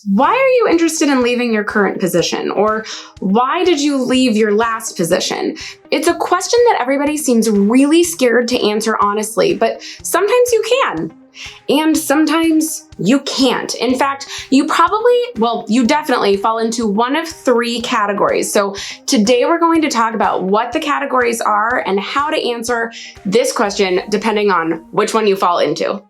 Why are you interested in leaving your current position? Or why did you leave your last position? It's a question that everybody seems really scared to answer honestly, but sometimes you can. And sometimes you can't. In fact, you definitely fall into one of three categories. So today we're going to talk about what the categories are and how to answer this question depending on which one you fall into.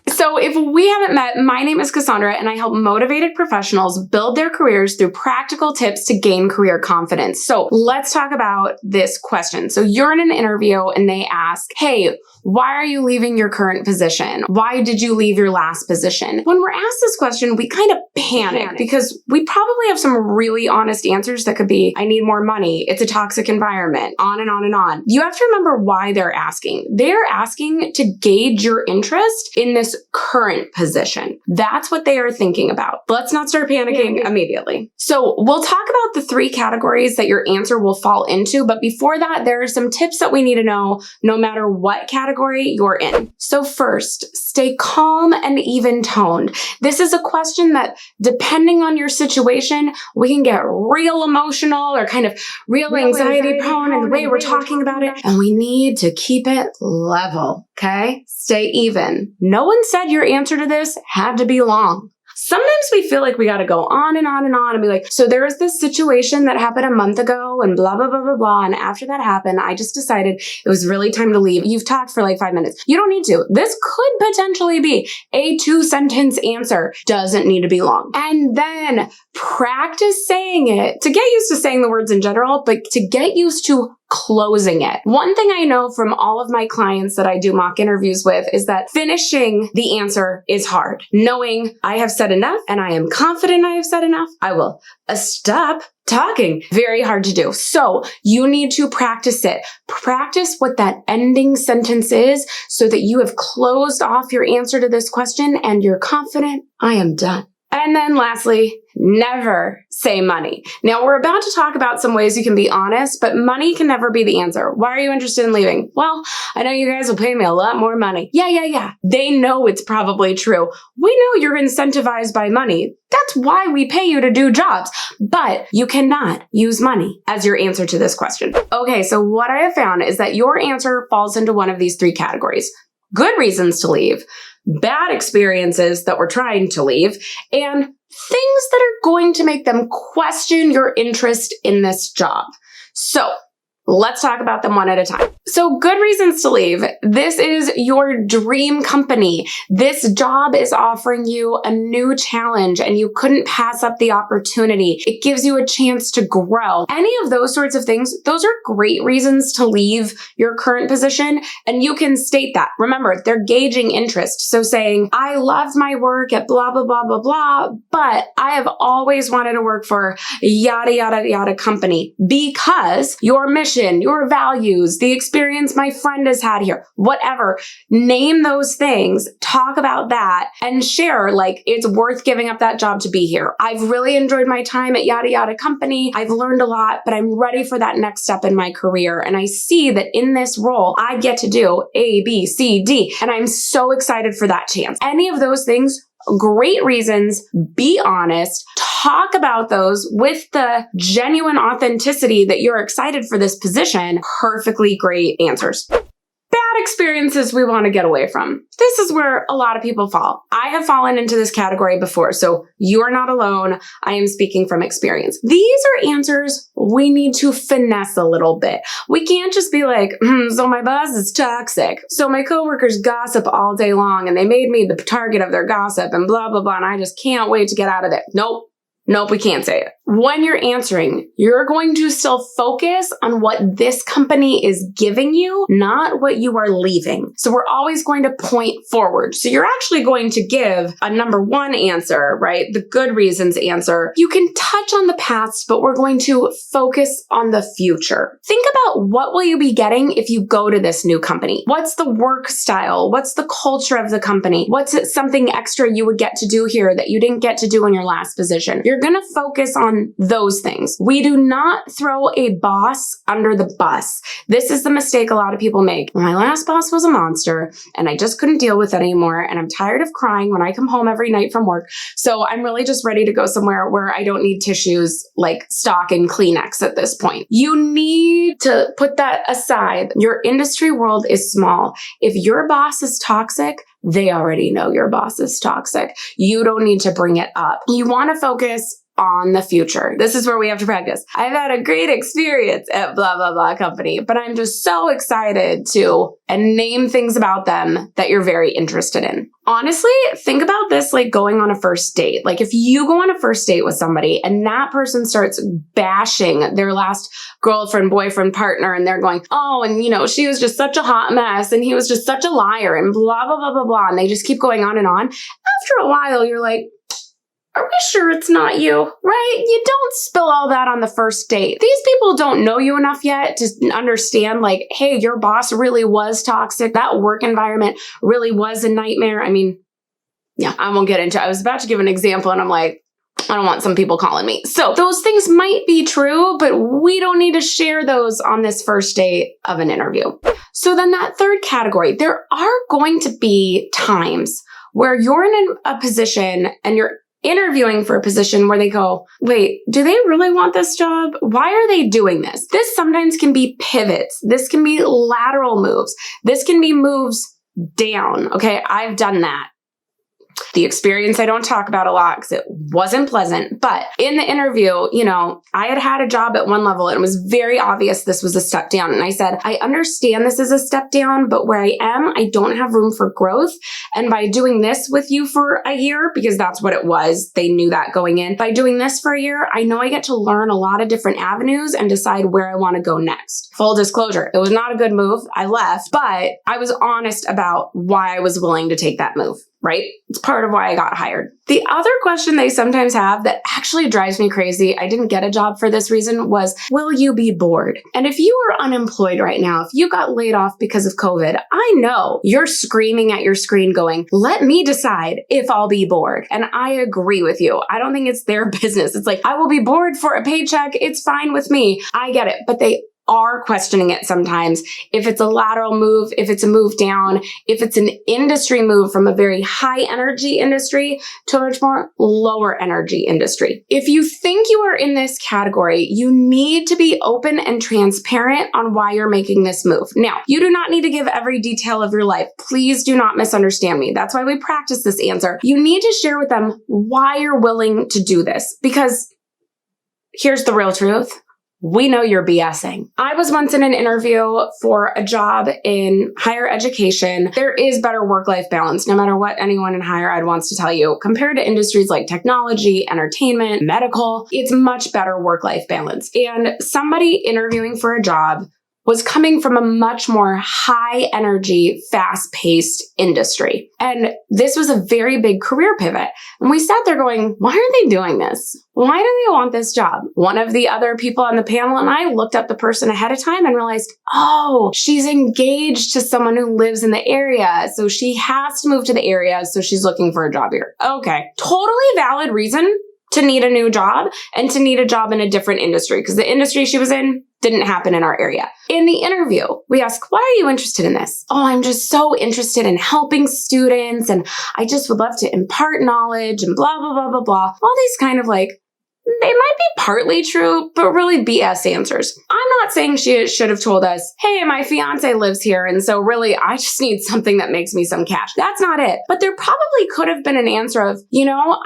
So if we haven't met, my name is Cassandra and I help motivated professionals build their careers through practical tips to gain career confidence. So let's talk about this question. So you're in an interview and they ask, hey, why are you leaving your current position? Why did you leave your last position? When we're asked this question, we kind of panic because we probably have some really honest answers that could be, I need more money, it's a toxic environment, on and on and on. You have to remember why they're asking. They're asking to gauge your interest in this current position. That's what they are thinking about. Let's not start panicking immediately. So we'll talk about the three categories that your answer will fall into, but before that, there are some tips that we need to know no matter what category you're in. So first, stay calm and even-toned. This is a question that, depending on your situation, we can get real emotional or kind of real anxiety-prone in the way we're talking about it, and we need to keep it level, okay? Stay even. No one said your answer to this had to be long. Sometimes we feel like we got to go on and on and on and be like, so there was this situation that happened a month ago and blah, blah, blah, blah, blah. And after that happened, I just decided it was really time to leave. You've talked for like 5 minutes. You don't need to. This could potentially be a 2-sentence answer. Doesn't need to be long. And then practice saying it to get used to saying the words in general, but to get used to closing it. One thing I know from all of my clients that I do mock interviews with is that finishing the answer is hard. Knowing I have said enough and I am confident I have said enough, I will stop talking. Very hard to do. So you need to practice it. Practice what that ending sentence is so that you have closed off your answer to this question and you're confident, I am done. And then lastly, never say money. Now, we're about to talk about some ways you can be honest, but money can never be the answer. Why are you interested in leaving? Well, I know you guys will pay me a lot more money. Yeah. They know it's probably true. We know you're incentivized by money. That's why we pay you to do jobs, but you cannot use money as your answer to this question. Okay, so what I have found is that your answer falls into one of these three categories. Good reasons to leave, bad experiences that we're trying to leave, and things that are going to make them question your interest in this job. So let's talk about them one at a time. So good reasons to leave. This is your dream company. This job is offering you a new challenge and you couldn't pass up the opportunity. It gives you a chance to grow. Any of those sorts of things, those are great reasons to leave your current position. And you can state that. Remember, they're gauging interest. So saying, I love my work at blah, blah, blah, blah, blah, but I have always wanted to work for yada, yada, yada company because your mission, your values, the experience my friend has had here, whatever. Name those things, talk about that, and share like it's worth giving up that job to be here. I've really enjoyed my time at yada yada company. I've learned a lot, but I'm ready for that next step in my career. And I see that in this role, I get to do A, B, C, D, and I'm so excited for that chance. Any of those things, great reasons, be honest, talk about those with the genuine authenticity that you're excited for this position. Perfectly great answers. Bad experiences we want to get away from. This is where a lot of people fall. I have fallen into this category before, so you are not alone. I am speaking from experience. These are answers we need to finesse a little bit. We can't just be like, so my boss is toxic. So my coworkers gossip all day long and they made me the target of their gossip and blah, blah, blah, and I just can't wait to get out of there. Nope, we can't say it. When you're answering, you're going to still focus on what this company is giving you, not what you are leaving. So we're always going to point forward. So you're actually going to give a number one answer, right? The good reasons answer. You can touch on the past, but we're going to focus on the future. Think about what will you be getting if you go to this new company? What's the work style? What's the culture of the company? What's something extra you would get to do here that you didn't get to do in your last position? You're going to focus on on those things. We do not throw a boss under the bus. This is the mistake a lot of people make. My last boss was a monster and I just couldn't deal with it anymore. And I'm tired of crying when I come home every night from work. So I'm really just ready to go somewhere where I don't need tissues like stock and Kleenex at this point. You need to put that aside. Your industry world is small. If your boss is toxic, they already know your boss is toxic. You don't need to bring it up. You want to focus on the future. This is where we have to practice. I've had a great experience at blah, blah, blah company, but I'm just so excited to and name things about them that you're very interested in. Honestly, think about this like going on a first date. Like if you go on a first date with somebody and that person starts bashing their last girlfriend, boyfriend, partner, and they're going, oh, and she was just such a hot mess and he was just such a liar and blah, blah, blah, blah, blah. And they just keep going on and on. After a while, you're like, are we sure it's not you, right? You don't spill all that on the first date. These people don't know you enough yet to understand like, hey, your boss really was toxic. That work environment really was a nightmare. I mean, yeah, I won't get into it. I was about to give an example and I'm like, I don't want some people calling me. So those things might be true, but we don't need to share those on this first date of an interview. So then that third category, there are going to be times where you're in a position and you're interviewing for a position where they go, wait, do they really want this job? Why are they doing this? This sometimes can be pivots. This can be lateral moves. This can be moves down. Okay, I've done that. The experience I don't talk about a lot because it wasn't pleasant. But in the interview, I had a job at one level and it was very obvious this was a step down. And I said, I understand this is a step down, but where I am, I don't have room for growth. And by doing this with you for a year, because that's what it was, they knew that going in. By doing this for a year, I know I get to learn a lot of different avenues and decide where I want to go next. Full disclosure, it was not a good move. I left, but I was honest about why I was willing to take that move. Right? It's part of why I got hired. The other question they sometimes have that actually drives me crazy, I didn't get a job for this reason, was, will you be bored? And if you are unemployed right now, if you got laid off because of COVID, I know you're screaming at your screen going, let me decide if I'll be bored. And I agree with you. I don't think it's their business. It's like, I will be bored for a paycheck. It's fine with me. I get it. But they are questioning it sometimes. If it's a lateral move, if it's a move down, if it's an industry move from a very high energy industry to a much more lower energy industry. If you think you are in this category, you need to be open and transparent on why you're making this move. Now, you do not need to give every detail of your life. Please do not misunderstand me. That's why we practice this answer. You need to share with them why you're willing to do this, because here's the real truth. We know you're BSing. I was once in an interview for a job in higher education. There is better work-life balance, no matter what anyone in higher ed wants to tell you. Compared to industries like technology, entertainment, medical, it's much better work-life balance. And somebody interviewing for a job was coming from a much more high energy, fast-paced industry. And this was a very big career pivot. And we sat there going, why are they doing this? Why do they want this job? One of the other people on the panel and I looked up the person ahead of time and realized, oh, she's engaged to someone who lives in the area. So she has to move to the area. So she's looking for a job here. Okay. Totally valid reason to need a new job and to need a job in a different industry, because the industry she was in didn't happen in our area. In the interview, we ask, why are you interested in this? Oh, I'm just so interested in helping students and I just would love to impart knowledge and blah, blah, blah, blah, blah. All these kind of like, they might be partly true, but really BS answers. I'm not saying she should have told us, hey, my fiance lives here, and so really I just need something that makes me some cash. That's not it. But there probably could have been an answer of,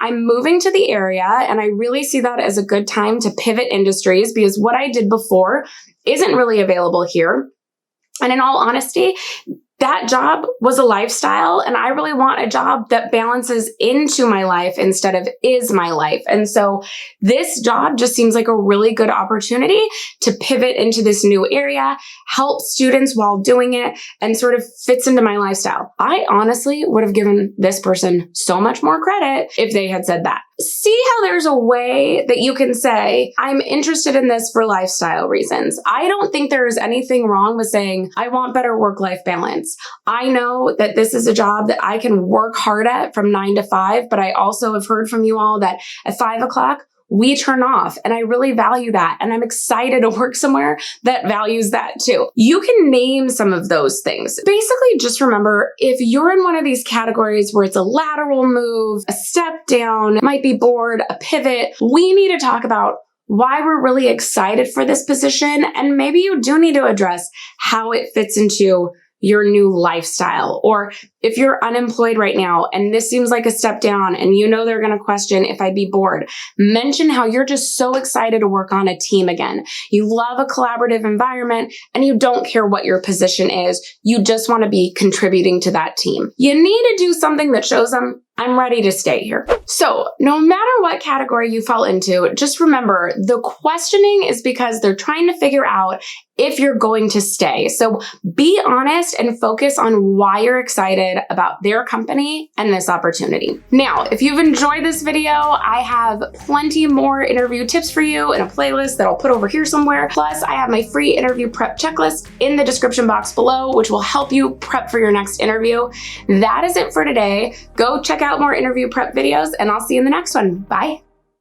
I'm moving to the area and I really see that as a good time to pivot industries because what I did before isn't really available here. And in all honesty, that job was a lifestyle and I really want a job that balances into my life instead of is my life. And so this job just seems like a really good opportunity to pivot into this new area, help students while doing it, and sort of fits into my lifestyle. I honestly would have given this person so much more credit if they had said that. See how there's a way that you can say, I'm interested in this for lifestyle reasons. I don't think there is anything wrong with saying, I want better work-life balance. I know that this is a job that I can work hard at from 9 to 5, but I also have heard from you all that at 5 o'clock, we turn off. And I really value that. And I'm excited to work somewhere that values that too. You can name some of those things. Basically, just remember, if you're in one of these categories where it's a lateral move, a step down, might be bored, a pivot, we need to talk about why we're really excited for this position. And maybe you do need to address how it fits into your new lifestyle. Or if you're unemployed right now and this seems like a step down and you know they're going to question if I'd be bored, mention how you're just so excited to work on a team again. You love a collaborative environment and you don't care what your position is. You just want to be contributing to that team. You need to do something that shows them, I'm ready to stay here. So no matter what category you fall into, just remember the questioning is because they're trying to figure out if you're going to stay. So be honest and focus on why you're excited about their company and this opportunity. Now, if you've enjoyed this video, I have plenty more interview tips for you in a playlist that I'll put over here somewhere. Plus, I have my free interview prep checklist in the description box below, which will help you prep for your next interview. That is it for today. Go check out more interview prep videos and I'll see you in the next one. Bye.